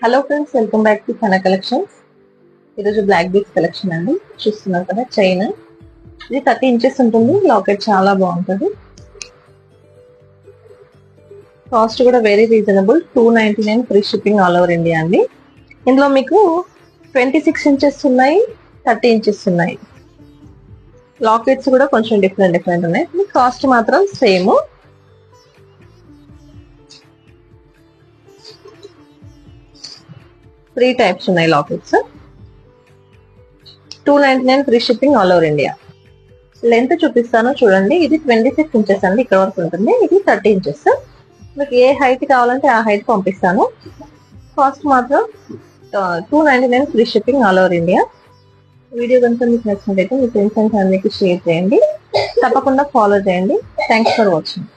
Hello friends, welcome back to కన collections. ఈరోజు black beads collection అండి. చూస్తున్నారు కదా, చైన్ ఇది 30 ఇంచెస్ ఉంటుంది. లాకెట్ చాలా బాగుంటుంది. కాస్ట్ కూడా very reasonable, 299 free shipping all over India అండి. ఇందులో మీకు 26 ఇంచెస్ ఉన్నాయి, 30 ఇంచెస్ ఉన్నాయి. లాకెట్స్ కూడా కొంచెం డిఫరెంట్ ఉన్నాయి. కాస్ట్ మాత్రం సేమ్. 3 టైప్స్ ఉన్నాయి lockets. 299 free shipping all over India. Length చూపిస్తాను చూడండి. ఇది 26 ఇంచెస్ అండి, ఇక్కడ వరకు ఉంటుంది. ఇది 30 ఇంచెస్. మీకు ఏ హైట్ కావాలంటే ఆ హైట్ పంపిస్తాను. కాస్ట్ మాత్రం 299 free shipping all over India. Video కనుక మీకు నచ్చినట్లయితే మీ ఫ్రెండ్స్ అండ్ ఫ్యామిలీకి షేర్ చేయండి. తప్పకుండా ఫాలో చేయండి. Thanks for watching.